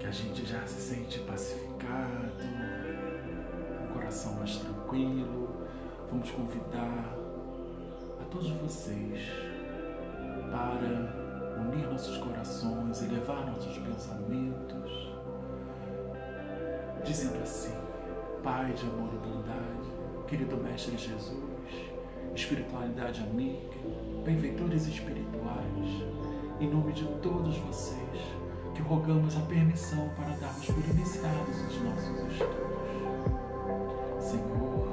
a gente já se sente pacificado, um coração mais tranquilo, vamos convidar a todos vocês para unir nossos corações, elevar nossos pensamentos, dizendo assim: Pai de amor e bondade, querido Mestre Jesus, espiritualidade amiga, benfeitores espirituais, em nome de todos vocês, que rogamos a permissão para darmos por iniciados os nossos estudos. Senhor,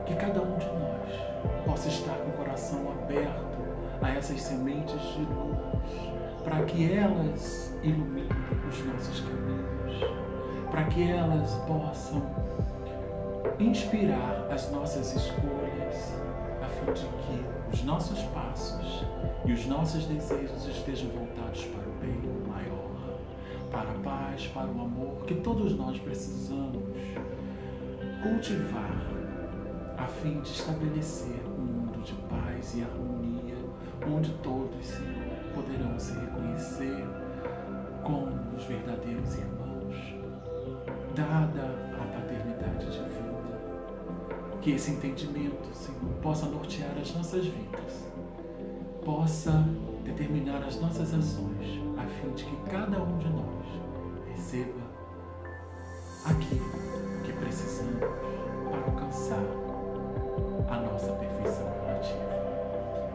que cada um de nós possa estar com o coração aberto a essas sementes de luz, para que elas iluminem os nossos caminhos, para que elas possam inspirar as nossas escolhas, a fim de que os nossos passos e os nossos desejos estejam voltados para o bem maior, para a paz, para o amor que todos nós precisamos cultivar, a fim de estabelecer um mundo de paz e harmonia, onde todos, Senhor, poderão se reconhecer como os verdadeiros irmãos, dada a paternidade divina. Que esse entendimento, Senhor, possa nortear as nossas vidas, possa determinar as nossas ações, a fim de que cada um de nós receba aquilo que precisamos para alcançar a nossa perfeição relativa.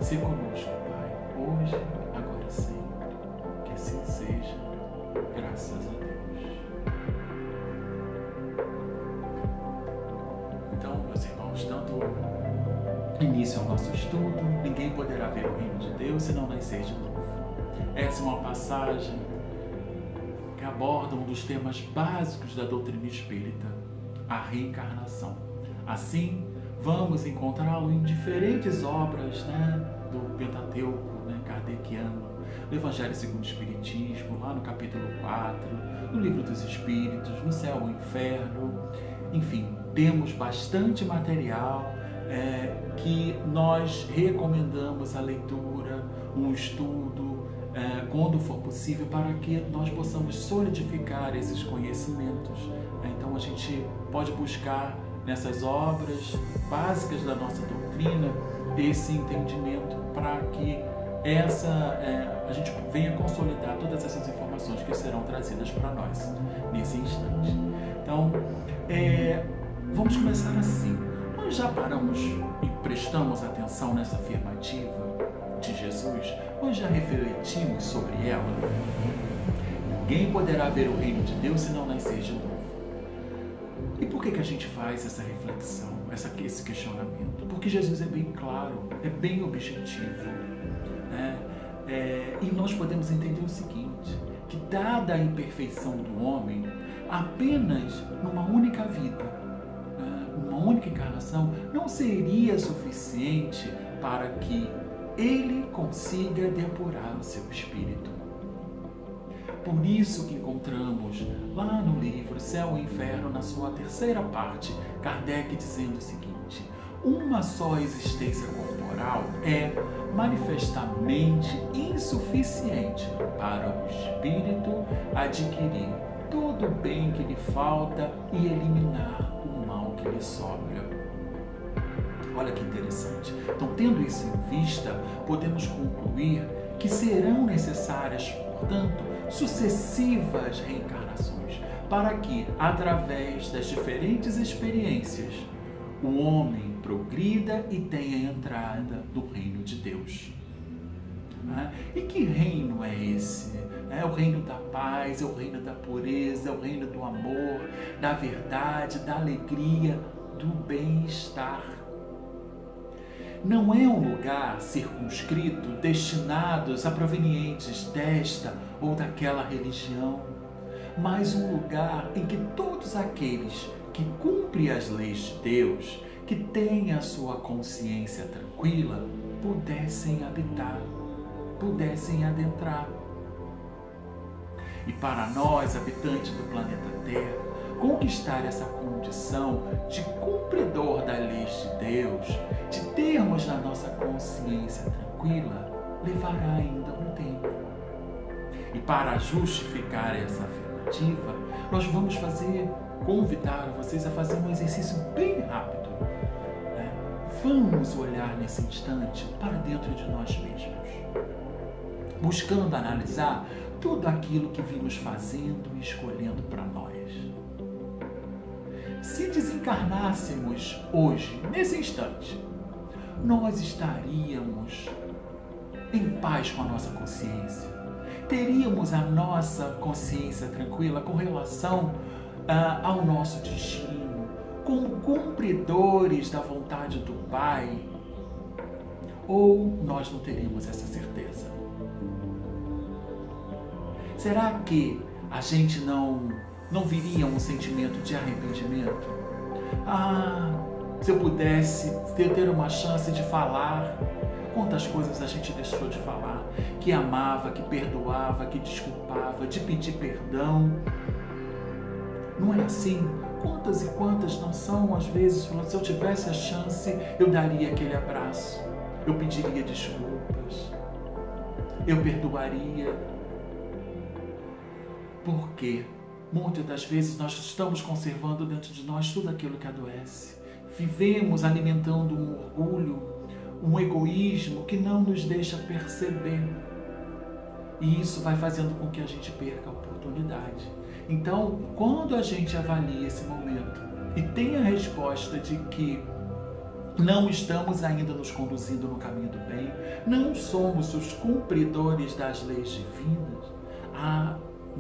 Se conosco, Pai, hoje, agora e sempre, que assim seja, graças a Deus. Então, meus irmãos, dando início ao nosso estudo, ninguém poderá ver o reino de Deus se não nascer de novo. Essa é uma passagem que aborda um dos temas básicos da doutrina espírita, a reencarnação. Assim, vamos encontrá-lo em diferentes obras, do Pentateuco, kardeciano, no Evangelho segundo o Espiritismo, lá no capítulo 4, no Livro dos Espíritos, no Céu e o Inferno. Enfim, temos bastante material que nós recomendamos a leitura, um estudo, quando for possível, para que nós possamos solidificar esses conhecimentos. Então a gente pode buscar nessas obras básicas da nossa doutrina esse entendimento, para que a gente venha consolidar todas essas informações que serão trazidas para nós nesse instante. Então, vamos começar assim. Nós já paramos e prestamos atenção nessa afirmativa de Jesus? Nós já refletimos sobre ela? Ninguém poderá ver o reino de Deus se não nascer de novo. E por que a gente faz essa reflexão, esse questionamento? Porque Jesus é bem claro, é bem objetivo. E nós podemos entender o seguinte, que dada a imperfeição do homem, apenas numa única vida, uma única encarnação, não seria suficiente para que ele consiga depurar o seu espírito. Por isso que encontramos lá no livro Céu e Inferno, na sua terceira parte, Kardec dizendo o seguinte: uma só existência corporal é manifestamente insuficiente para o espírito adquirir todo o bem que lhe falta e eliminar o mal que lhe sobra. Olha que interessante. Então, tendo isso em vista, podemos concluir que serão necessárias, portanto, sucessivas reencarnações, para que, através das diferentes experiências, o homem progrida e tenha entrada no reino de Deus. E que reino é esse? É o reino da paz, é o reino da pureza, é o reino do amor, da verdade, da alegria, do bem-estar. Não é um lugar circunscrito, destinados a provenientes desta ou daquela religião, mas um lugar em que todos aqueles que cumprem as leis de Deus, que têm a sua consciência tranquila, pudessem habitar, pudessem adentrar. E para nós, habitantes do planeta Terra, conquistar essa condição de cumpridor da lei de Deus, de termos na nossa consciência tranquila, levará ainda um tempo. E para justificar essa afirmação, alternativa, nós vamos convidar vocês a fazer um exercício bem rápido. Vamos olhar nesse instante para dentro de nós mesmos, buscando analisar tudo aquilo que vimos fazendo e escolhendo para nós. Se desencarnássemos hoje, nesse instante, nós estaríamos em paz com a nossa consciência? Teríamos a nossa consciência tranquila com relação ao nosso destino, como cumpridores da vontade do Pai? Ou nós não teríamos essa certeza? Será que a gente não viria um sentimento de arrependimento? Se eu pudesse ter uma chance de falar, quantas coisas a gente deixou de falar, que amava, que perdoava, que desculpava, de pedir perdão. Não é assim? Quantas e quantas não são, às vezes, falando, se eu tivesse a chance, eu daria aquele abraço, eu pediria desculpas, eu perdoaria. Por quê? Muitas das vezes nós estamos conservando dentro de nós tudo aquilo que adoece. Vivemos alimentando um orgulho, um egoísmo que não nos deixa perceber. E isso vai fazendo com que a gente perca a oportunidade. Então, quando a gente avalia esse momento e tem a resposta de que não estamos ainda nos conduzindo no caminho do bem, não somos os cumpridores das leis divinas,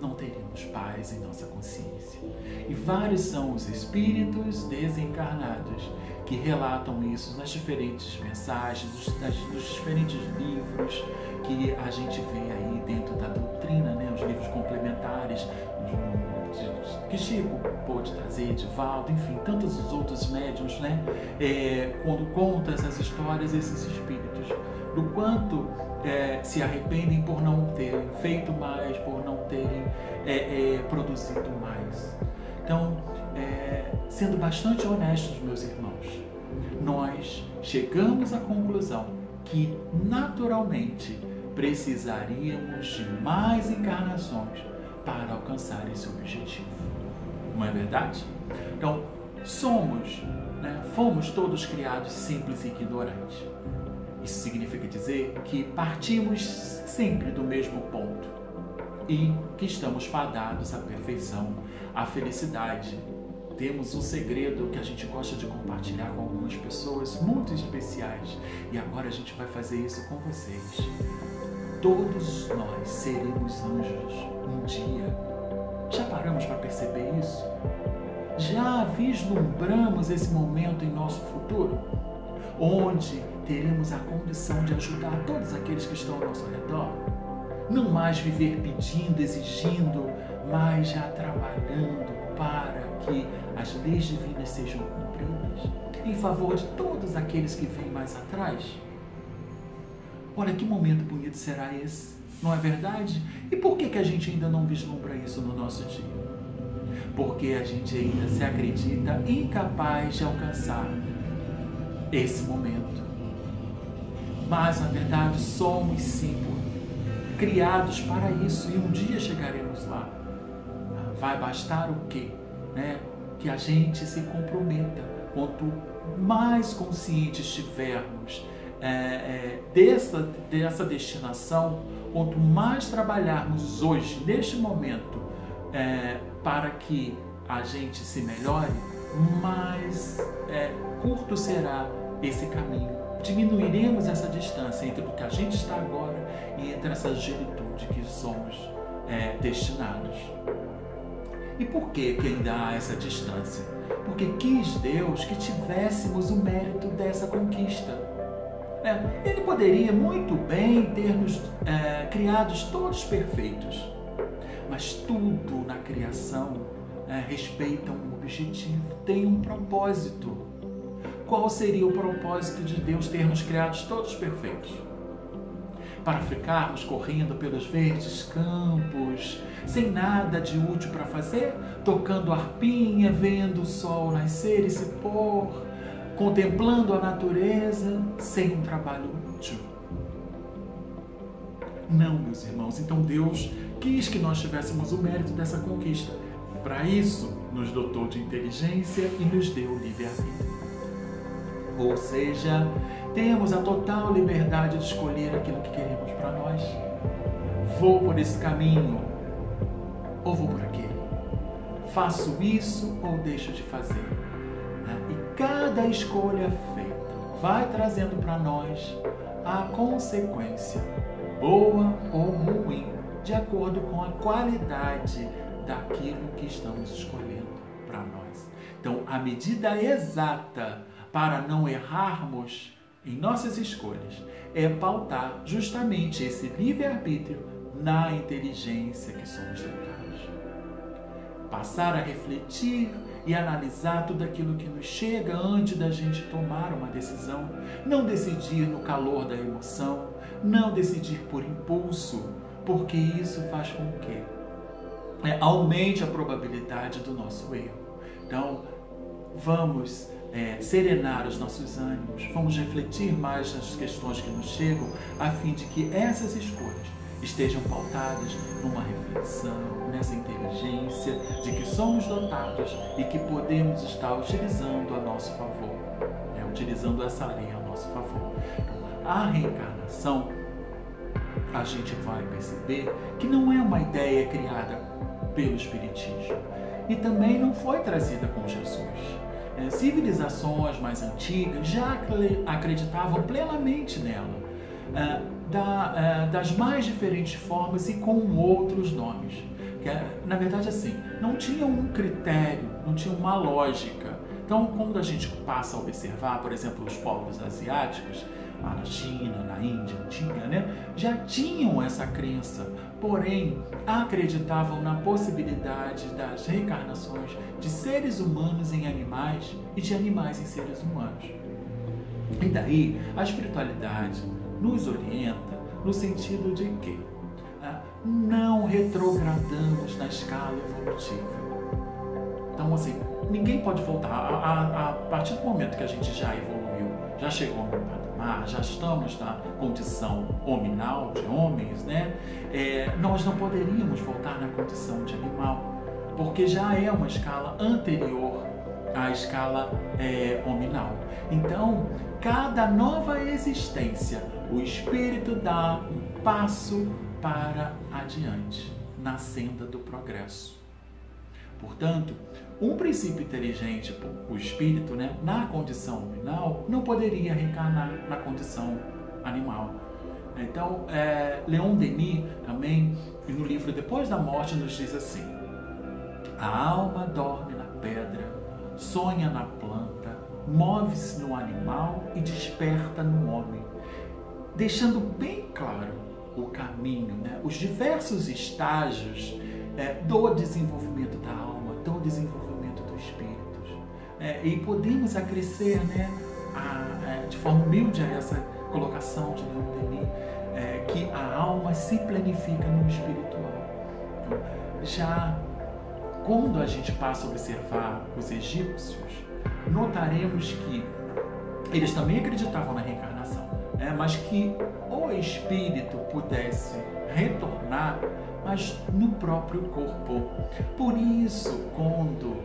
não teríamos paz em nossa consciência. E vários são os espíritos desencarnados que relatam isso nas diferentes mensagens, nos diferentes livros que a gente vê aí dentro da doutrina, os livros complementares que Chico pôde trazer, Edivaldo, enfim, tantos os outros médiuns, quando contam essas histórias, esses espíritos, do quanto se arrependem por não terem feito mais, por não terem produzido mais. Então, sendo bastante honestos, meus irmãos, nós chegamos à conclusão que, naturalmente, precisaríamos de mais encarnações para alcançar esse objetivo. Não é verdade? Então, fomos todos criados simples e ignorantes. Isso significa dizer que partimos sempre do mesmo ponto e que estamos fadados à perfeição, à felicidade. Temos um segredo que a gente gosta de compartilhar com algumas pessoas muito especiais e agora a gente vai fazer isso com vocês. Todos nós seremos anjos um dia. Já paramos para perceber isso? Já vislumbramos esse momento em nosso futuro? Onde teremos a condição de ajudar todos aqueles que estão ao nosso redor? Não mais viver pedindo, exigindo, mas já trabalhando para que as leis divinas sejam cumpridas em favor de todos aqueles que vêm mais atrás. Olha que momento bonito será esse, não é verdade? E por que a gente ainda não vislumbra isso no nosso dia? Porque a gente ainda se acredita incapaz de alcançar esse momento. Mas, na verdade, somos sim criados para isso e um dia chegaremos lá. Vai bastar o quê? Que a gente se comprometa. Quanto mais conscientes estivermos dessa destinação, quanto mais trabalharmos hoje, neste momento, para que a gente se melhore, mais curto será esse caminho. Diminuiremos essa distância entre o que a gente está agora e entre essa angelitude que somos destinados. E por que ainda há essa distância? Porque quis Deus que tivéssemos o mérito dessa conquista. Ele poderia muito bem ter nos criados todos perfeitos, mas tudo na criação respeita um objetivo, tem um propósito. Qual seria o propósito de Deus ter nos criados todos perfeitos? Para ficarmos correndo pelos verdes campos, sem nada de útil para fazer, tocando harpinha, vendo o sol nascer e se pôr, contemplando a natureza, sem um trabalho útil? Não, meus irmãos. Então Deus quis que nós tivéssemos o mérito dessa conquista. Para isso, nos dotou de inteligência e nos deu livre-arbítrio. Ou seja, temos a total liberdade de escolher aquilo que queremos para nós. Vou por esse caminho ou vou por aquele? Faço isso ou deixo de fazer? E cada escolha feita vai trazendo para nós a consequência, boa ou ruim, de acordo com a qualidade daquilo que estamos escolhendo para nós. Então, a medida exata para não errarmos em nossas escolhas é pautar justamente esse livre-arbítrio na inteligência que somos dotados. Passar a refletir e analisar tudo aquilo que nos chega antes da gente tomar uma decisão. Não decidir no calor da emoção, não decidir por impulso, porque isso faz com que aumente a probabilidade do nosso erro. Então, vamos serenar os nossos ânimos, vamos refletir mais nas questões que nos chegam, a fim de que essas escolhas estejam pautadas numa reflexão, nessa inteligência de que somos dotados e que podemos estar utilizando a nosso favor, utilizando essa lei a nosso favor. Então, a reencarnação, a gente vai perceber que não é uma ideia criada pelo Espiritismo e também não foi trazida com Jesus. Civilizações mais antigas já acreditavam plenamente nela, das mais diferentes formas e com outros nomes. Na verdade, assim, não tinha um critério, não tinha uma lógica. Então, quando a gente passa a observar, por exemplo, os povos asiáticos, lá na China, na Índia, já tinham essa crença, porém acreditavam na possibilidade das reencarnações de seres humanos em animais e de animais em seres humanos. E daí a espiritualidade nos orienta no sentido de que não retrogradamos na escala evolutiva. Então, assim, ninguém pode voltar. A partir do momento que a gente já evoluiu, já chegou no patamar, já estamos na condição hominal, de homens, nós não poderíamos voltar na condição de animal, porque já é uma escala anterior à escala hominal. Então, cada nova existência, o espírito dá um passo para adiante na senda do progresso. Portanto, um princípio inteligente, o espírito, na condição nominal, não poderia reencarnar na condição animal. Então, Leon Denis também, no livro Depois da Morte, nos diz assim: a alma dorme na pedra, sonha na planta, move-se no animal e desperta no homem, deixando bem claro o caminho, os diversos estágios do desenvolvimento da alma, do desenvolvimento do espírito. E podemos acrescer, de forma humilde a essa colocação de Leon Denis, que a alma se planifica no espiritual. Então, já quando a gente passa a observar os egípcios, notaremos que eles também acreditavam na reencarnação, mas que o espírito pudesse retornar, mas no próprio corpo. Por isso, quando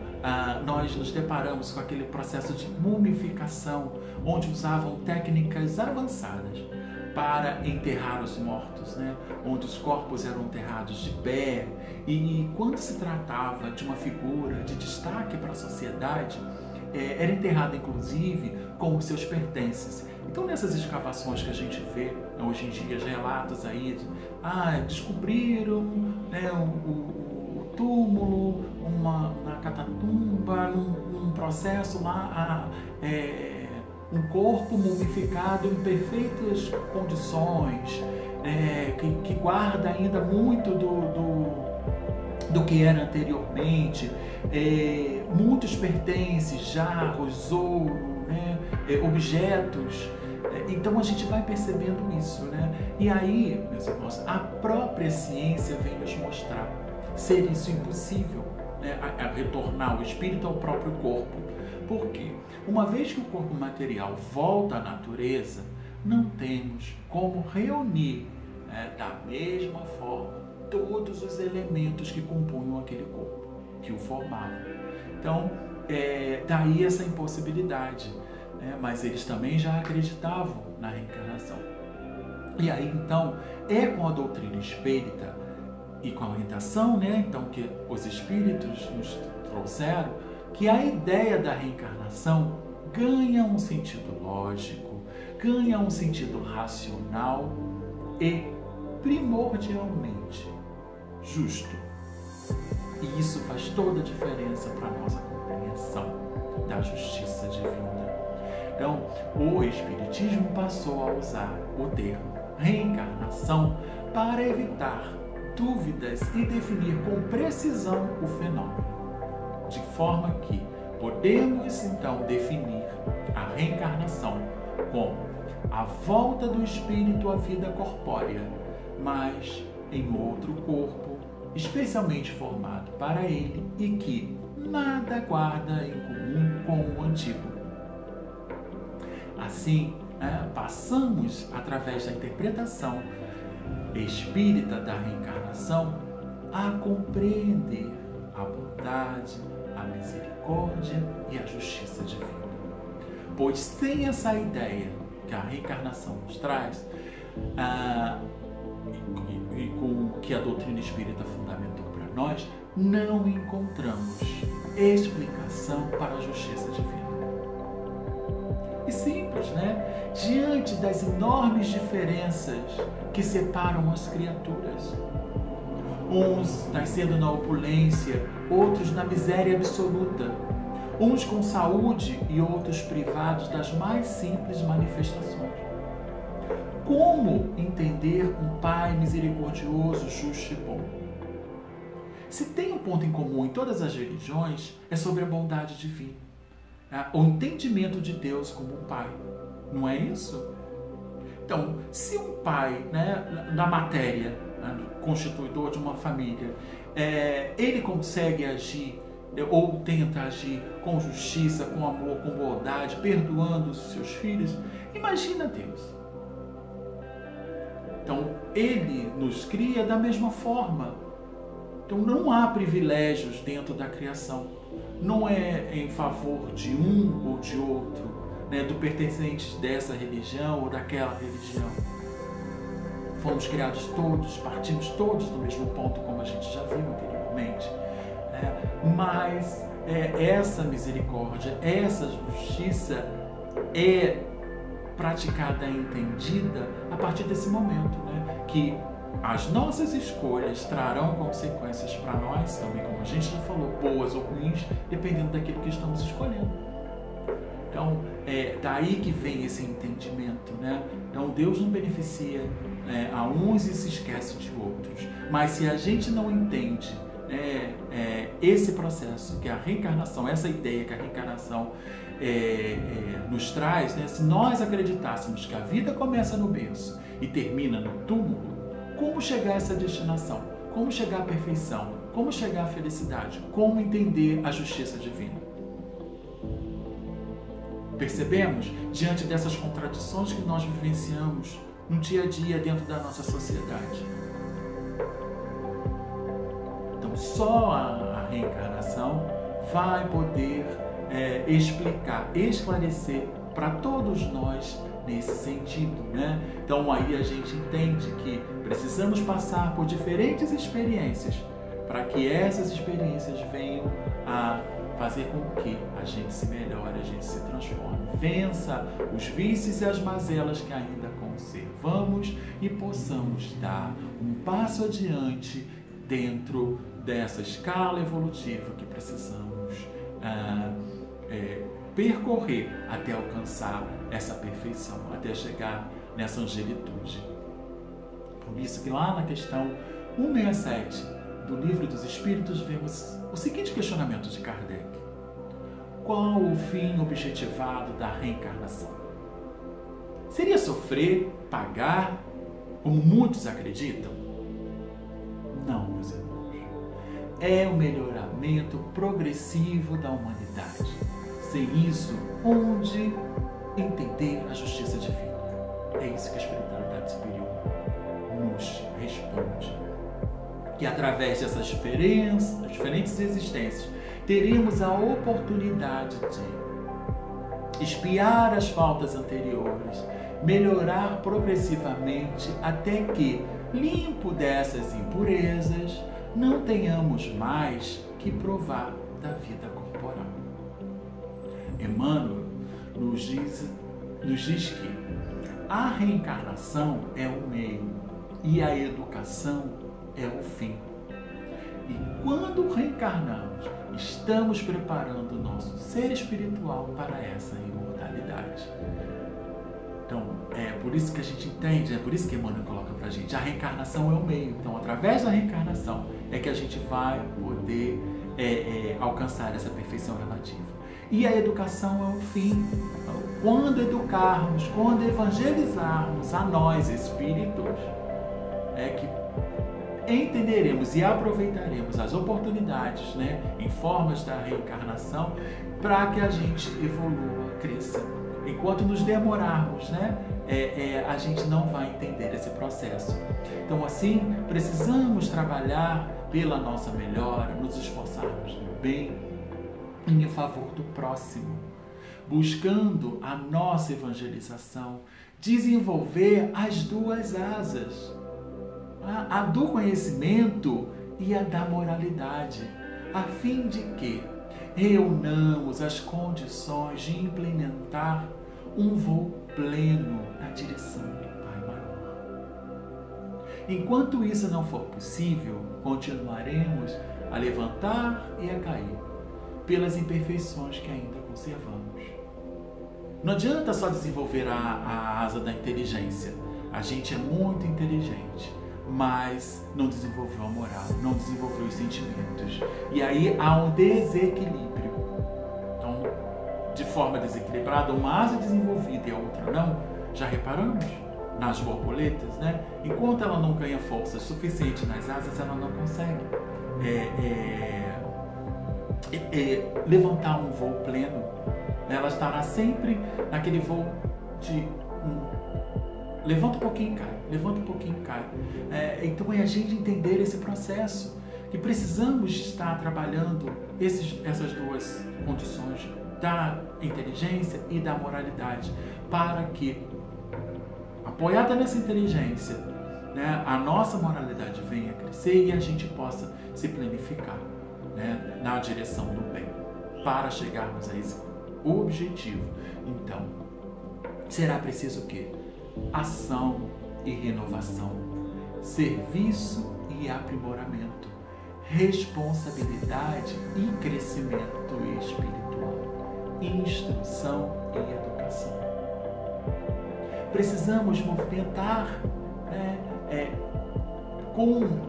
nós nos deparamos com aquele processo de mumificação, onde usavam técnicas avançadas para enterrar os mortos, onde os corpos eram enterrados de pé, e quando se tratava de uma figura de destaque para a sociedade, era enterrada inclusive com os seus pertences. Então, nessas escavações que a gente vê hoje em dia, relatos aí, descobriram o túmulo, uma catatumba, num processo lá, um corpo mumificado em perfeitas condições, que guarda ainda muito do que era anteriormente, muitos pertences, jarros, ouro, objetos. Então a gente vai percebendo isso, E aí, meus irmãos, a própria ciência vem nos mostrar ser isso impossível, a retornar o espírito ao próprio corpo. Por quê? Uma vez que o corpo material volta à natureza, não temos como reunir da mesma forma todos os elementos que compunham aquele corpo, que o formavam. Então, daí essa impossibilidade, né? Mas eles também já acreditavam na reencarnação. E aí, então, é com a doutrina espírita e com a orientação, né, então, que os espíritos nos trouxeram, que a ideia da reencarnação ganha um sentido lógico, ganha um sentido racional e primordialmente justo. E isso faz toda a diferença para a nossa compreensão da justiça divina. Então, o Espiritismo passou a usar o termo reencarnação para evitar dúvidas e definir com precisão o fenômeno, de forma que podemos então definir a reencarnação como a volta do espírito à vida corpórea, mas em outro corpo, especialmente formado para ele e que nada guarda em comum com o antigo. Assim, passamos, através da interpretação espírita da reencarnação, a compreender a bondade, a misericórdia e a justiça divina. Pois sem essa ideia que a reencarnação nos traz, e com o que a doutrina espírita fundamentou para nós, não encontramos explicação para a justiça divina. E simples, né? Diante das enormes diferenças que separam as criaturas, uns nascendo na opulência, outros na miséria absoluta, uns com saúde e outros privados das mais simples manifestações. Como entender um Pai misericordioso, justo e bom? Se tem um ponto em comum em todas as religiões, é sobre a bondade divina. O entendimento de Deus como um Pai. Não é isso? Então, se um pai, né, na matéria, constituidor de uma família, ele consegue agir ou tenta agir com justiça, com amor, com bondade, perdoando os seus filhos, imagina Deus. Então, ele nos cria da mesma forma. Então, não há privilégios dentro da criação. Não é em favor de um ou de outro, né, do pertencente dessa religião ou daquela religião. Fomos criados todos, partimos todos do mesmo ponto, como a gente já viu anteriormente. Mas essa misericórdia, essa justiça é praticada e entendida a partir desse momento, né, que as nossas escolhas trarão consequências para nós também, como a gente já falou, boas ou ruins, dependendo daquilo que estamos escolhendo. Então, daí que vem esse entendimento, né? Então, Deus não beneficia a uns e se esquece de outros. Mas se a gente não entende esse processo, que é a reencarnação, essa ideia que a reencarnação nos traz, né? Se nós acreditássemos que a vida começa no berço e termina no túmulo, como chegar a essa destinação? Como chegar à perfeição? Como chegar à felicidade? Como entender a justiça divina? Percebemos, diante dessas contradições que nós vivenciamos no dia a dia dentro da nossa sociedade. Então, só a reencarnação vai poder explicar, esclarecer para todos nós nesse sentido, né? Então, aí a gente entende que precisamos passar por diferentes experiências para que essas experiências venham a fazer com que a gente se melhore, a gente se transforme, vença os vícios e as mazelas que ainda conservamos e possamos dar um passo adiante dentro dessa escala evolutiva que precisamos percorrer até alcançar essa perfeição, até chegar nessa angelitude. Por isso que lá na questão 167 do Livro dos Espíritos vemos o seguinte questionamento de Kardec: qual o fim objetivado da reencarnação? Seria sofrer, pagar, como muitos acreditam? Não, meus irmãos. É o melhoramento progressivo da humanidade. Sem isso, onde entender a justiça divina? É isso que a espiritualidade superior nos responde. que através dessas diferentes existências teremos a oportunidade de espiar as faltas anteriores, melhorar progressivamente até que, limpo dessas impurezas, não tenhamos mais que provar da vida corporal. Emmanuel nos diz que a reencarnação é o meio e a educação é o fim. E quando reencarnamos, estamos preparando o nosso ser espiritual para essa imortalidade. Então, é por isso que a gente entende, é por isso que Emmanuel coloca pra gente, a reencarnação é o meio. Então, através da reencarnação é que a gente vai poder alcançar essa perfeição relativa. E a educação é o fim. Quando educarmos, quando evangelizarmos a nós, espíritos, é que entenderemos e aproveitaremos as oportunidades, né, em formas da reencarnação, para que a gente evolua, cresça. Enquanto nos demorarmos, né, a gente não vai entender esse processo. Então, assim, precisamos trabalhar pela nossa melhora, nos esforçarmos no bem em favor do próximo, buscando a nossa evangelização, desenvolver as duas asas, a do conhecimento e a da moralidade, a fim de que reunamos as condições de implementar um voo pleno na direção do Pai Maior. Enquanto isso não for possível, continuaremos a levantar e a cair pelas imperfeições que ainda conservamos. Não adianta só desenvolver a asa da inteligência. A gente é muito inteligente, mas não desenvolveu a moral, não desenvolveu os sentimentos. E aí há um desequilíbrio. Então, de forma desequilibrada, uma asa desenvolvida e a outra não, já reparamos nas borboletas, né? Enquanto ela não ganha força suficiente nas asas, ela não consegue levantar um voo pleno. Ela estará sempre naquele voo de levanta um pouquinho e cai, levanta um pouquinho e cai. Então é a gente entender esse processo, que precisamos estar trabalhando essas duas condições, da inteligência e da moralidade, para que, apoiada nessa inteligência, né, a nossa moralidade venha a crescer e a gente possa se planificar, né, na direção do bem, para chegarmos a esse objetivo. Então, será preciso o quê? Ação e renovação, serviço e aprimoramento, responsabilidade e crescimento espiritual, instrução e educação. Precisamos movimentar, né,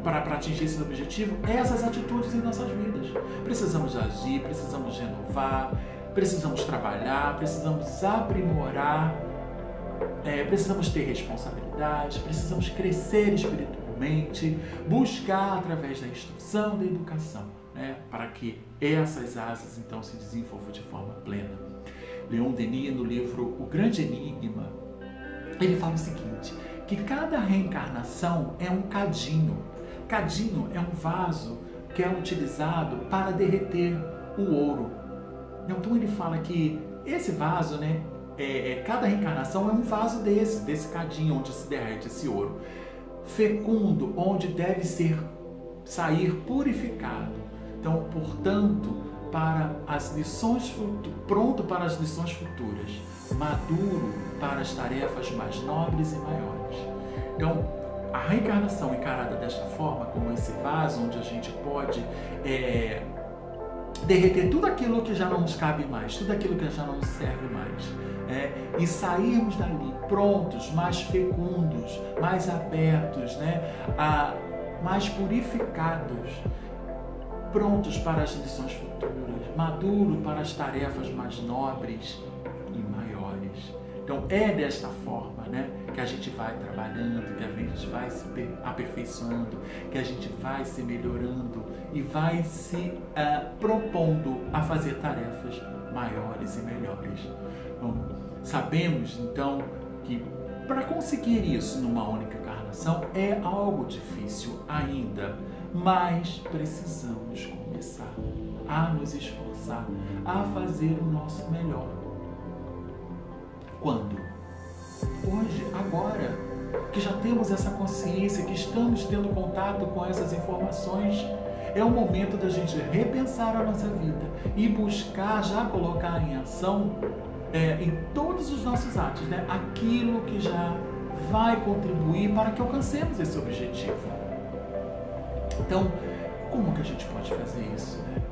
para atingir esse objetivo, essas atitudes em nossas vidas. Precisamos agir, precisamos renovar, precisamos trabalhar, precisamos aprimorar, precisamos ter responsabilidade, precisamos crescer espiritualmente, buscar através da instrução, da educação, né, para que essas asas então se desenvolvam de forma plena. Leon Denis, no livro O Grande Enigma, ele fala o seguinte, que cada reencarnação é um cadinho. Cadinho é um vaso que é utilizado para derreter o ouro. Então ele fala que esse vaso, né, cada reencarnação é um vaso desse cadinho onde se derrete esse ouro. Fecundo, onde deve sair purificado. Então, portanto, para as lições pronto para as lições futuras, maduro para as tarefas mais nobres e maiores. Então, a reencarnação encarada desta forma, como esse vaso onde a gente pode derreter tudo aquilo que já não nos cabe mais, tudo aquilo que já não nos serve mais, e sairmos dali prontos, mais fecundos, mais abertos, né, mais purificados, prontos para as lições futuras, maduro para as tarefas mais nobres e maiores. Então é desta forma, né, que a gente vai trabalhando, que a gente vai se aperfeiçoando, que a gente vai se melhorando e vai se propondo a fazer tarefas maiores e melhores. Bom, sabemos então que para conseguir isso numa única encarnação, encarnação é algo difícil ainda, mas precisamos começar a nos esforçar, a fazer o nosso melhor. Quando? Hoje, agora, que já temos essa consciência, que estamos tendo contato com essas informações, é o momento da gente repensar a nossa vida e buscar já colocar em ação em todos os nossos atos, né? Aquilo que já vai contribuir para que alcancemos esse objetivo. Então, como que a gente pode fazer isso, né?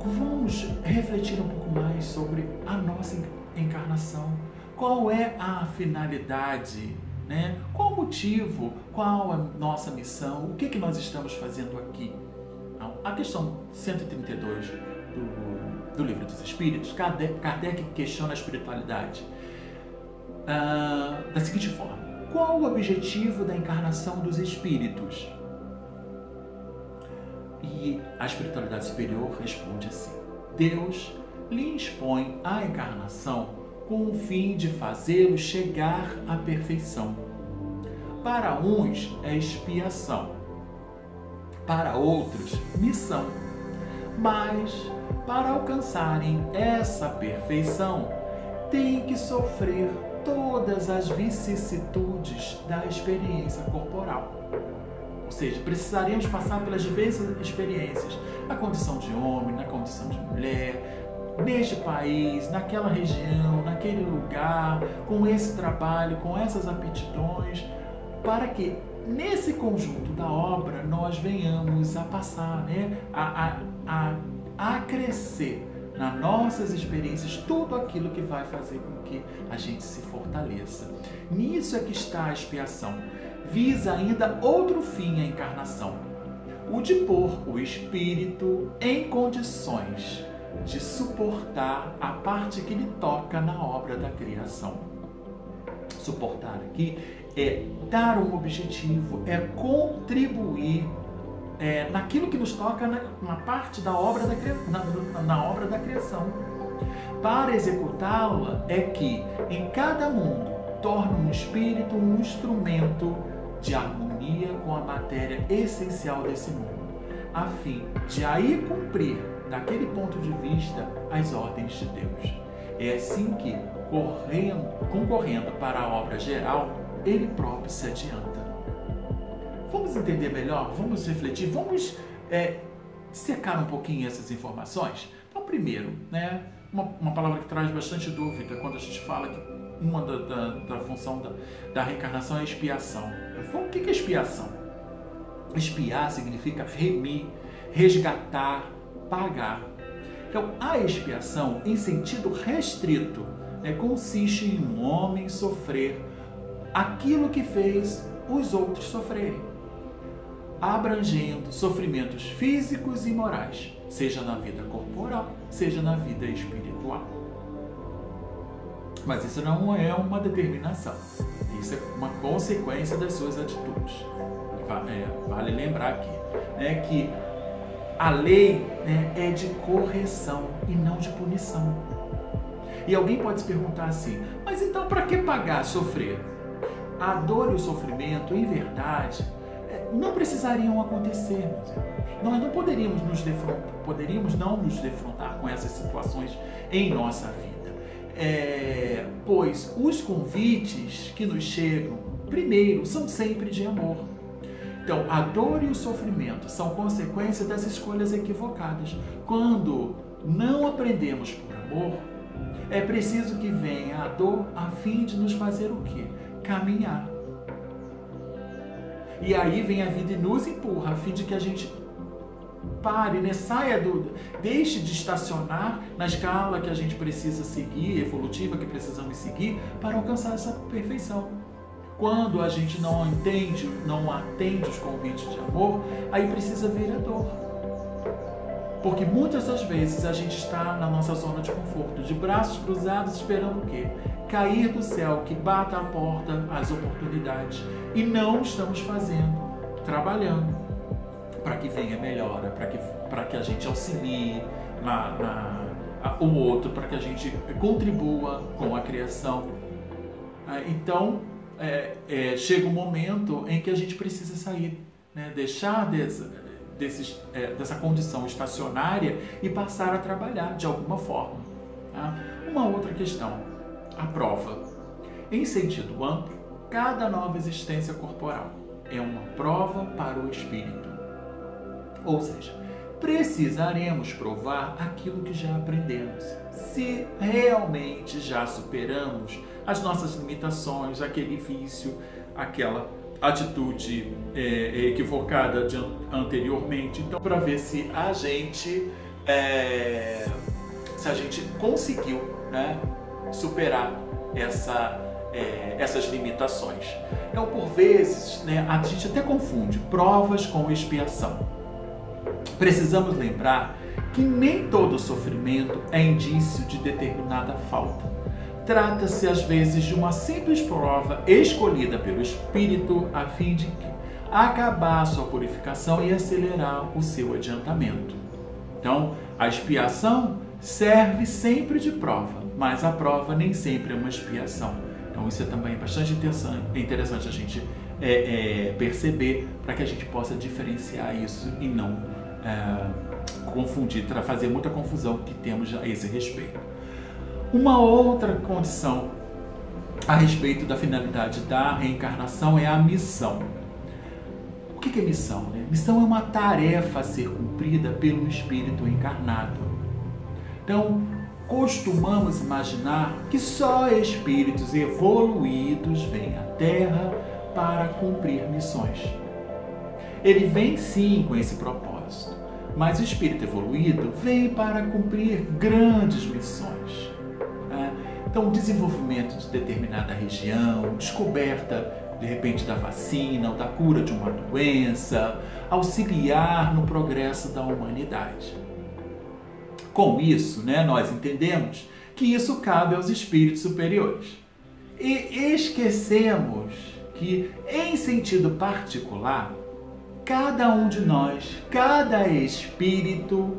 Vamos refletir um pouco mais sobre a nossa encarnação. Qual é a finalidade, né? Qual o motivo? Qual a nossa missão? O que nós estamos fazendo aqui? Então, a questão 132 do Livro dos Espíritos, Kardec questiona a espiritualidade da seguinte forma: qual o objetivo da encarnação dos espíritos? E a espiritualidade superior responde assim: Deus lhe expõe a encarnação com o fim de fazê-lo chegar à perfeição. Para uns é expiação, para outros missão. Mas para alcançarem essa perfeição, têm que sofrer todas as vicissitudes da experiência corporal. Ou seja, precisaremos passar pelas diversas experiências, na condição de homem, na condição de mulher, neste país, naquela região, naquele lugar, com esse trabalho, com essas aptidões, para que nesse conjunto da obra nós venhamos a passar, né? a crescer nas nossas experiências tudo aquilo que vai fazer com que a gente se fortaleça. Nisso é que está a expiação. Visa ainda outro fim a encarnação: o de pôr o espírito em condições de suportar a parte que lhe toca na obra da criação. Suportar aqui é dar um objetivo, é contribuir naquilo que nos toca na parte da obra na obra da criação. Para executá-la é que, em cada mundo, torna um espírito um instrumento de harmonia com a matéria essencial desse mundo, a fim de aí cumprir, daquele ponto de vista, as ordens de Deus. É assim que, concorrendo para a obra geral, ele próprio se adianta. Vamos entender melhor? Vamos refletir? Vamos secar um pouquinho essas informações? Então, primeiro, né, uma palavra que traz bastante dúvida quando a gente fala que uma da função da reencarnação é expiação. O que é expiação? Expiar significa remir, resgatar, pagar. Então, a expiação, em sentido restrito, consiste em um homem sofrer aquilo que fez os outros sofrerem, abrangendo sofrimentos físicos e morais, seja na vida corporal, seja na vida espiritual. Mas isso não é uma determinação, isso é uma consequência das suas atitudes. Vale lembrar aqui que a lei é de correção e não de punição. E alguém pode se perguntar assim: mas então para que pagar, sofrer? A dor e o sofrimento, em verdade, não precisariam acontecer, meus irmãos. Nós não poderíamos não nos defrontar com essas situações em nossa vida. Pois os convites que nos chegam, primeiro, são sempre de amor. Então, a dor e o sofrimento são consequência das escolhas equivocadas. Quando não aprendemos por amor, é preciso que venha a dor a fim de nos fazer o quê? Caminhar. E aí vem a vida e nos empurra, a fim de que a gente pare, deixe de estacionar na escala que a gente precisa seguir, evolutiva que precisamos seguir, para alcançar essa perfeição. Quando a gente não atende os convites de amor, aí precisa vir a dor. Porque muitas das vezes a gente está na nossa zona de conforto, de braços cruzados, esperando o quê? Cair do céu, que bata à porta as oportunidades. E não estamos trabalhando para que venha melhora, para que a gente auxilie o outro, para que a gente contribua com a criação. Então, chega um momento em que a gente precisa sair, né? Deixar dessa condição estacionária e passar a trabalhar de alguma forma. Tá? Uma outra questão, a prova. Em sentido amplo, cada nova existência corporal é uma prova para o espírito. Ou seja, precisaremos provar aquilo que já aprendemos. Se realmente já superamos as nossas limitações, aquele vício, aquela atitude equivocada anteriormente. Então, para ver se a gente conseguiu, né, superar essas limitações. Então, por vezes, né, a gente até confunde provas com expiação. Precisamos lembrar que nem todo sofrimento é indício de determinada falta. Trata-se, às vezes, de uma simples prova escolhida pelo Espírito a fim de acabar a sua purificação e acelerar o seu adiantamento. Então, a expiação serve sempre de prova, mas a prova nem sempre é uma expiação. Então, isso é também bastante interessante a gente perceber, para que a gente possa diferenciar isso e não confundir, fazer muita confusão que temos a esse respeito. Uma outra condição a respeito da finalidade da reencarnação é a missão. O que é missão, né? Missão é uma tarefa a ser cumprida pelo espírito encarnado. Então, costumamos imaginar que só espíritos evoluídos vêm à Terra para cumprir missões. Ele vem sim com esse propósito, mas o espírito evoluído vem para cumprir grandes missões. Então, desenvolvimento de determinada região, descoberta, de repente, da vacina ou da cura de uma doença, auxiliar no progresso da humanidade. Com isso, né, nós entendemos que isso cabe aos espíritos superiores. E esquecemos que, em sentido particular, cada um de nós, cada espírito,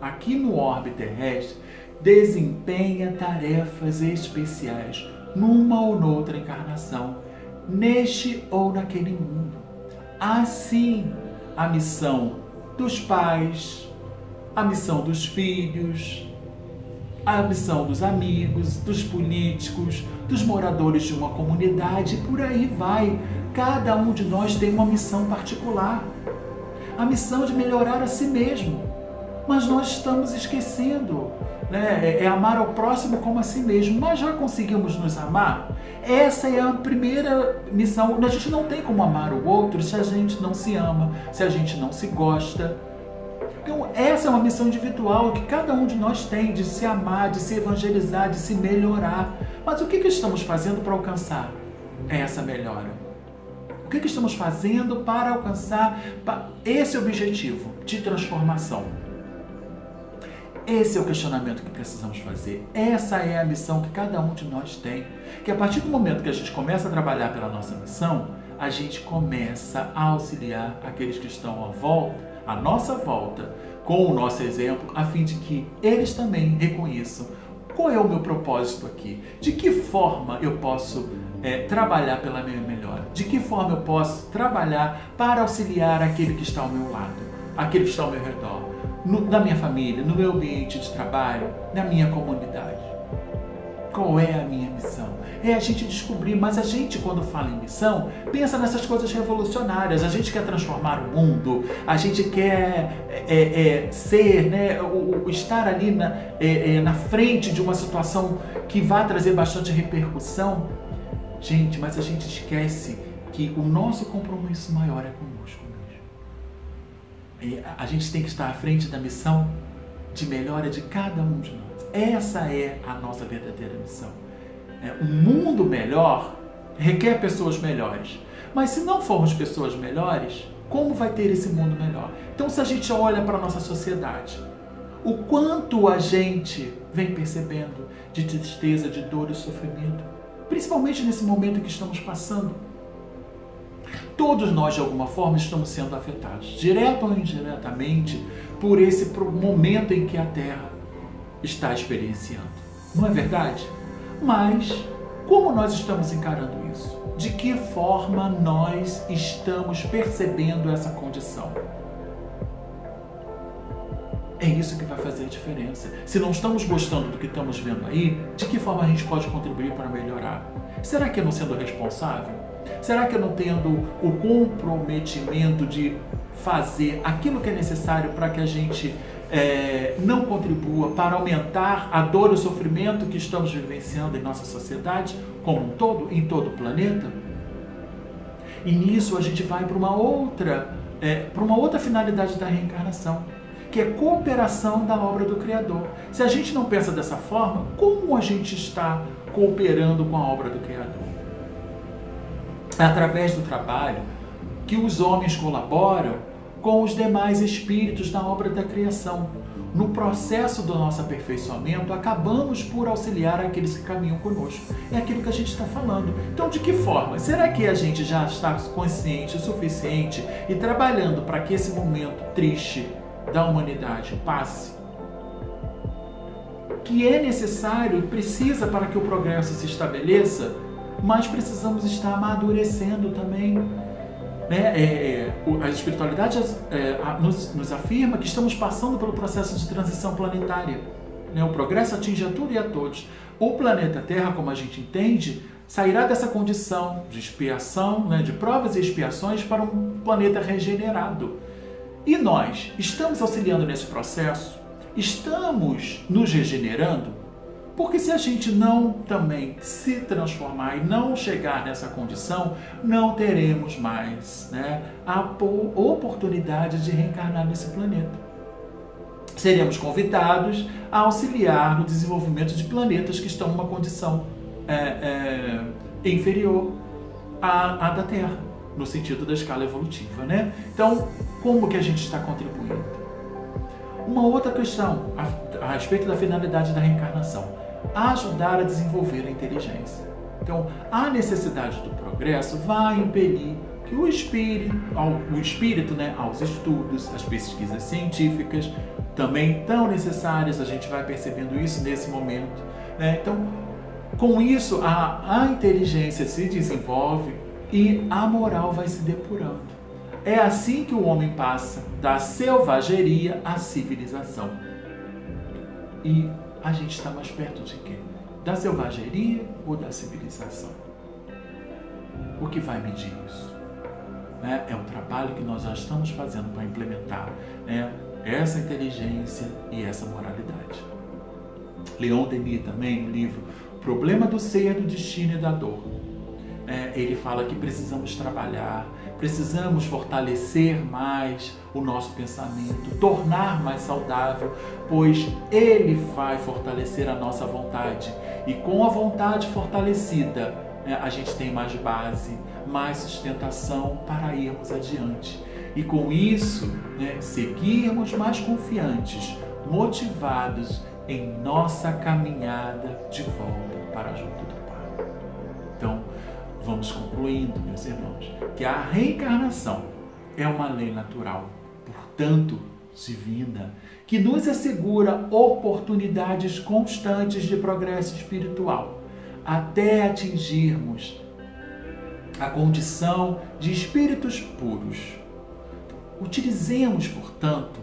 aqui no orbe terrestre, desempenha tarefas especiais numa ou noutra encarnação, neste ou naquele mundo. Assim, a missão dos pais, a missão dos filhos, a missão dos amigos, dos políticos, dos moradores de uma comunidade, e por aí vai. Cada um de nós tem uma missão particular. A missão de melhorar a si mesmo. Mas nós estamos esquecendo, né? É amar ao próximo como a si mesmo. Mas já conseguimos nos amar? Essa é a primeira missão. A gente não tem como amar o outro se a gente não se ama, se a gente não se gosta. Então, essa é uma missão individual que cada um de nós tem, de se amar, de se evangelizar, de se melhorar. Mas o que estamos fazendo para alcançar essa melhora? O que estamos fazendo para alcançar esse objetivo de transformação? Esse é o questionamento que precisamos fazer. Essa é a missão que cada um de nós tem. Que a partir do momento que a gente começa a trabalhar pela nossa missão, a gente começa a auxiliar aqueles que estão à nossa volta, com o nosso exemplo, a fim de que eles também reconheçam qual é o meu propósito aqui, de que forma eu posso trabalhar pela minha melhora, de que forma eu posso trabalhar para auxiliar aquele que está ao meu lado, aquele que está ao meu redor, na minha família, no meu ambiente de trabalho, na minha comunidade. Qual é a minha missão? É a gente descobrir, mas a gente, quando fala em missão, pensa nessas coisas revolucionárias. A gente quer transformar o mundo, a gente quer ser, né, estar ali na frente de uma situação que vai trazer bastante repercussão. Gente, mas a gente esquece que o nosso compromisso maior é conosco mesmo. E a gente tem que estar à frente da missão de melhora de cada um de nós. Essa é a nossa verdadeira missão. Um mundo melhor requer pessoas melhores. Mas se não formos pessoas melhores, como vai ter esse mundo melhor? Então, se a gente olha para a nossa sociedade, o quanto a gente vem percebendo de tristeza, de dor e sofrimento, principalmente nesse momento em que estamos passando. Todos nós, de alguma forma, estamos sendo afetados, direto ou indiretamente, por esse momento em que a Terra está experienciando. Não é verdade? Mas, como nós estamos encarando isso? De que forma nós estamos percebendo essa condição? É isso que vai fazer a diferença. Se não estamos gostando do que estamos vendo aí, de que forma a gente pode contribuir para melhorar? Será que é não sendo responsável? Será que é não tendo o comprometimento de fazer aquilo que é necessário para que a gente não contribua para aumentar a dor e o sofrimento que estamos vivenciando em nossa sociedade como um todo, em todo o planeta? E nisso a gente vai para uma outra finalidade da reencarnação, que é cooperação da obra do Criador. Se a gente não pensa dessa forma, como a gente está cooperando com a obra do Criador? É através do trabalho que os homens colaboram com os demais espíritos na obra da criação. No processo do nosso aperfeiçoamento, acabamos por auxiliar aqueles que caminham conosco. É aquilo que a gente está falando. Então, de que forma? Será que a gente já está consciente o suficiente e trabalhando para que esse momento triste da humanidade passe? Que é necessário e precisa para que o progresso se estabeleça, mas precisamos estar amadurecendo também. A espiritualidade nos afirma que estamos passando pelo processo de transição planetária. O progresso atinge a tudo e a todos. O planeta Terra, como a gente entende, sairá dessa condição de expiação, de provas e expiações, para um planeta regenerado. E nós estamos auxiliando nesse processo? Estamos nos regenerando? Porque se a gente não também se transformar e não chegar nessa condição, não teremos mais a oportunidade de reencarnar nesse planeta. Seremos convidados a auxiliar no desenvolvimento de planetas que estão numa condição inferior à da Terra, no sentido da escala evolutiva, Então, como que a gente está contribuindo? Uma outra questão a respeito da finalidade da reencarnação: ajudar a desenvolver a inteligência. Então, a necessidade do progresso vai impelir que o espírito, aos estudos, às pesquisas científicas, também tão necessárias, a gente vai percebendo isso nesse momento. Então, com isso, a inteligência se desenvolve e a moral vai se depurando. É assim que o homem passa da selvageria à civilização. E a gente está mais perto de quê? Da selvageria ou da civilização? O que vai medir isso? É o trabalho que nós já estamos fazendo para implementar essa inteligência e essa moralidade. Leon Denis também, no livro Problema do Ser, do Destino e da Dor, ele fala que precisamos trabalhar, precisamos fortalecer mais o nosso pensamento, tornar mais saudável, pois ele vai fortalecer a nossa vontade. E com a vontade fortalecida, a gente tem mais base, mais sustentação para irmos adiante. E com isso, seguirmos mais confiantes, motivados em nossa caminhada de volta para junto do Pai. Então, vamos concluindo, meus irmãos, que a reencarnação é uma lei natural, portanto divina, que nos assegura oportunidades constantes de progresso espiritual, até atingirmos a condição de espíritos puros. Utilizemos, portanto,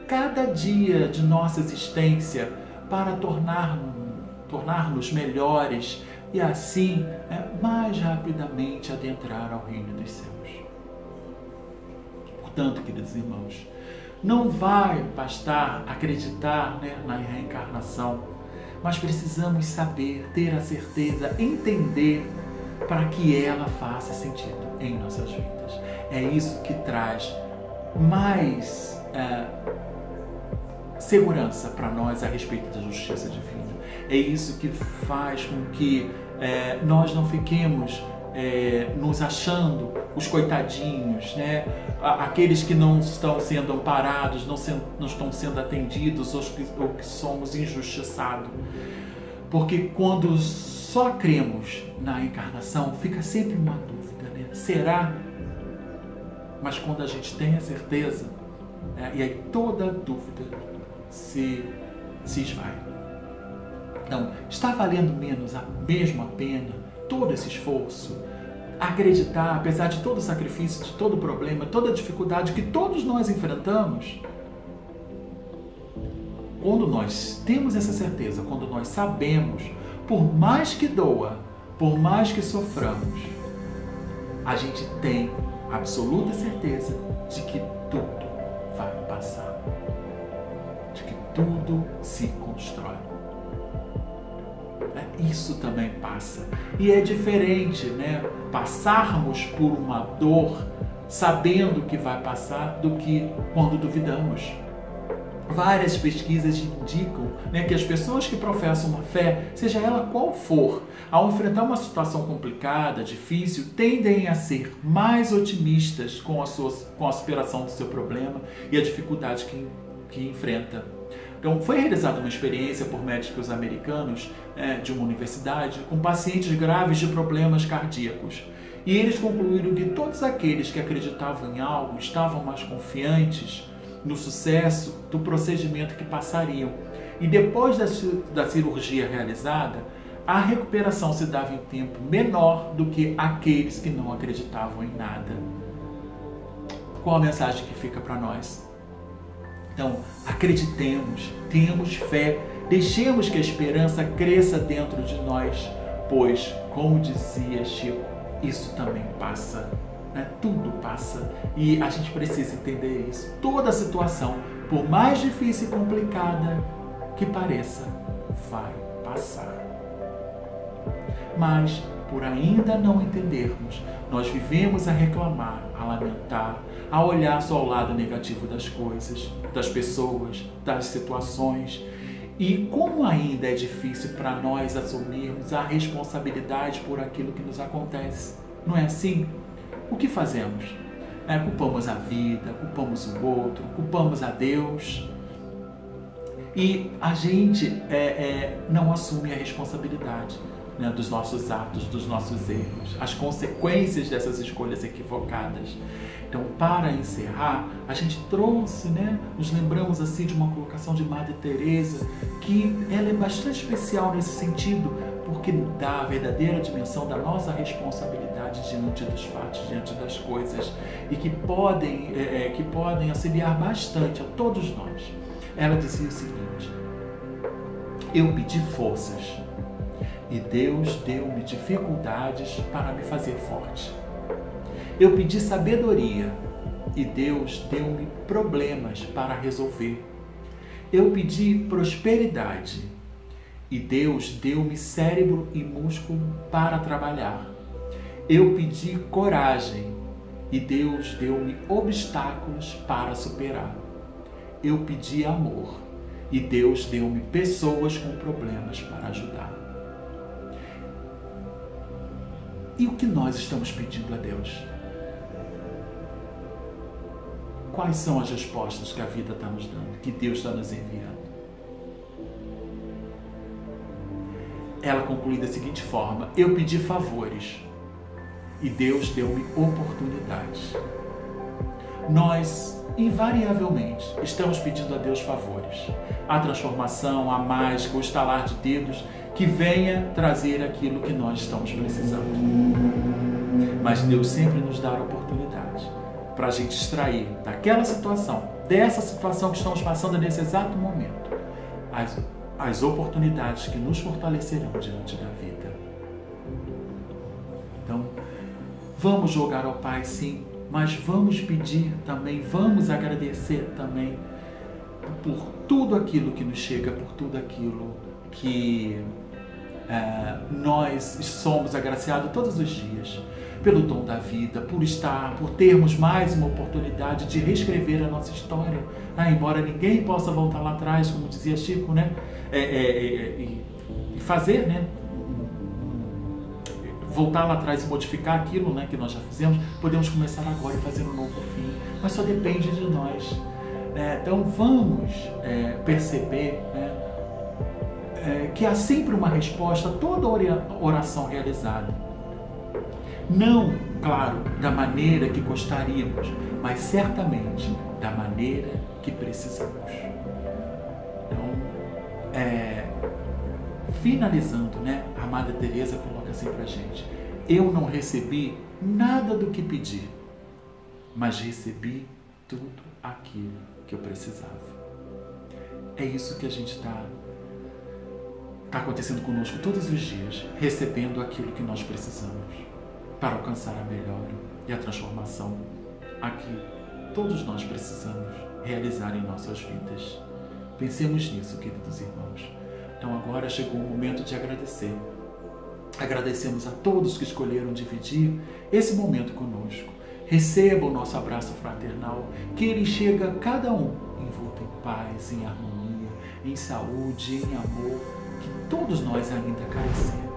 cada dia de nossa existência para tornar-nos melhores e assim mais rapidamente adentrar ao reino dos céus. Portanto, queridos irmãos, não vai bastar acreditar na reencarnação, mas precisamos saber, ter a certeza, entender para que ela faça sentido em nossas vidas. É isso que traz mais segurança para nós a respeito da justiça divina. É isso que faz com que nós não fiquemos nos achando os coitadinhos, aqueles que não estão sendo amparados, não estão sendo atendidos, ou que somos injustiçados. Porque quando só cremos na encarnação, fica sempre uma dúvida, será? Mas quando a gente tem a certeza, e aí toda dúvida se esvai. Então, está valendo mesmo a pena todo esse esforço, acreditar, apesar de todo o sacrifício, de todo o problema, toda a dificuldade que todos nós enfrentamos, quando nós temos essa certeza, quando nós sabemos, por mais que doa, por mais que soframos, a gente tem absoluta certeza de que tudo vai passar, de que tudo se constrói. Isso também passa. E é diferente, né? Passarmos por uma dor sabendo que vai passar do que quando duvidamos. Várias pesquisas indicam, né, que as pessoas que professam uma fé, seja ela qual for, ao enfrentar uma situação complicada, difícil, tendem a ser mais otimistas com a superação do seu problema e a dificuldade que enfrenta. Então, foi realizada uma experiência por médicos americanos de uma universidade com pacientes graves de problemas cardíacos. E eles concluíram que todos aqueles que acreditavam em algo estavam mais confiantes no sucesso do procedimento que passariam. E depois da cirurgia realizada, a recuperação se dava em tempo menor do que aqueles que não acreditavam em nada. Qual a mensagem que fica para nós? Então, acreditemos, tenhamos fé, deixemos que a esperança cresça dentro de nós, pois, como dizia Chico, isso também passa, né? Tudo passa e a gente precisa entender isso. Toda situação, por mais difícil e complicada que pareça, vai passar. Mas, por ainda não entendermos, nós vivemos a reclamar, a lamentar, a olhar só ao lado negativo das coisas, das pessoas, das situações. E como ainda é difícil para nós assumirmos a responsabilidade por aquilo que nos acontece. Não é assim? O que fazemos? Culpamos a vida, culpamos o outro, culpamos a Deus. E a gente não assume a responsabilidade, né, dos nossos atos, dos nossos erros, as consequências dessas escolhas equivocadas. Então, para encerrar, a gente trouxe, né, nos lembramos assim de uma colocação de Madre Teresa, que ela é bastante especial nesse sentido, porque dá a verdadeira dimensão da nossa responsabilidade diante dos fatos, diante das coisas, e que podem auxiliar bastante a todos nós. Ela dizia o seguinte: eu pedi forças e Deus deu-me dificuldades para me fazer forte. Eu pedi sabedoria e Deus deu-me problemas para resolver. Eu pedi prosperidade e Deus deu-me cérebro e músculo para trabalhar. Eu pedi coragem e Deus deu-me obstáculos para superar. Eu pedi amor e Deus deu-me pessoas com problemas para ajudar. E o que nós estamos pedindo a Deus? Quais são as respostas que a vida está nos dando, que Deus está nos enviando? Ela conclui da seguinte forma: eu pedi favores e Deus deu-me oportunidades. Nós, invariavelmente, estamos pedindo a Deus favores. A transformação, a mágica, o estalar de dedos que venha trazer aquilo que nós estamos precisando. Mas Deus sempre nos dá a oportunidade para a gente extrair daquela situação, dessa situação que estamos passando nesse exato momento, as oportunidades que nos fortalecerão diante da vida. Então, vamos jogar ao Pai, sim, mas vamos pedir também, vamos agradecer também por tudo aquilo que nos chega, por tudo aquilo que nós somos agraciados todos os dias, pelo dom da vida, por termos mais uma oportunidade de reescrever a nossa história, embora ninguém possa voltar lá atrás, como dizia Chico, né? E fazer, né? Voltar lá atrás e modificar aquilo, né, que nós já fizemos. Podemos começar agora e fazer um novo fim, mas só depende de nós. Então vamos perceber, né, que há sempre uma resposta a toda oração realizada. Não, claro, da maneira que gostaríamos, mas certamente da maneira que precisamos. Então, finalizando, né, a Madre Teresa coloca assim pra gente: eu não recebi nada do que pedi, mas recebi tudo aquilo que eu precisava. É isso que a gente está acontecendo conosco todos os dias, recebendo aquilo que nós precisamos para alcançar a melhora e a transformação a que todos nós precisamos realizar em nossas vidas. Pensemos nisso, queridos irmãos. Então agora chegou o momento de agradecer. Agradecemos a todos que escolheram dividir esse momento conosco. Receba o nosso abraço fraternal, que ele chega a cada um, envolto em paz, em harmonia, em saúde, em amor, que todos nós ainda carecemos.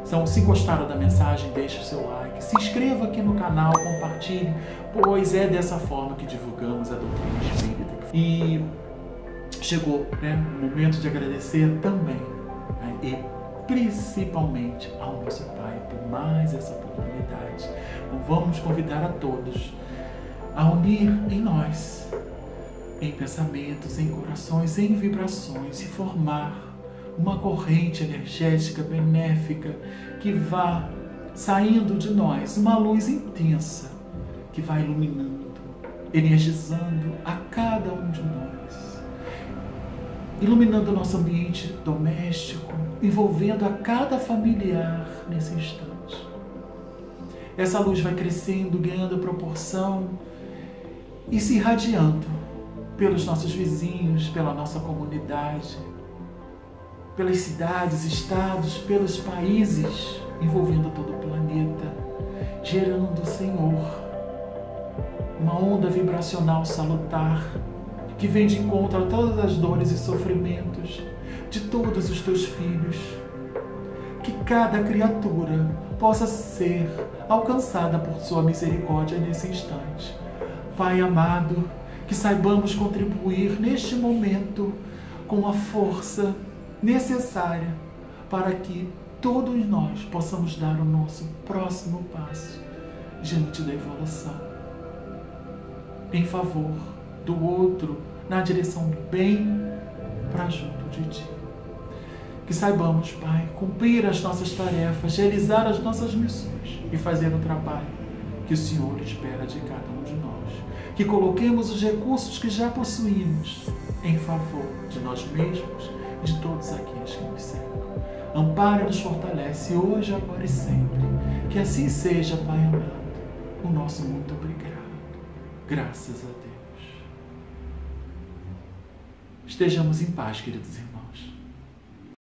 Então, se gostaram da mensagem, deixe o seu like, se inscreva aqui no canal, compartilhe, pois é dessa forma que divulgamos a doutrina espírita. E chegou, o momento de agradecer também, e principalmente ao nosso Pai por mais essa oportunidade. Então, vamos convidar a todos a unir em nós, em pensamentos, em corações, em vibrações, e formar uma corrente energética benéfica que vá saindo de nós, uma luz intensa que vai iluminando, energizando a cada um de nós, iluminando o nosso ambiente doméstico, envolvendo a cada familiar nesse instante. Essa luz vai crescendo, ganhando proporção e se irradiando pelos nossos vizinhos, pela nossa comunidade, pelas cidades, estados, pelos países, envolvendo todo o planeta, gerando, Senhor, uma onda vibracional salutar que vem de encontro a todas as dores e sofrimentos de todos os teus filhos. Que cada criatura possa ser alcançada por sua misericórdia nesse instante. Pai amado, que saibamos contribuir neste momento com a força necessária para que todos nós possamos dar o nosso próximo passo diante da evolução, em favor do outro, na direção do bem, para junto de Ti. Que saibamos, Pai, cumprir as nossas tarefas, realizar as nossas missões e fazer o trabalho que o Senhor espera de cada um de nós. Que coloquemos os recursos que já possuímos em favor de nós mesmos, de todos aqueles que nos cercam. Ampara e nos fortalece hoje, agora e sempre. Que assim seja, Pai amado. O nosso muito obrigado. Graças a Deus. Estejamos em paz, queridos irmãos.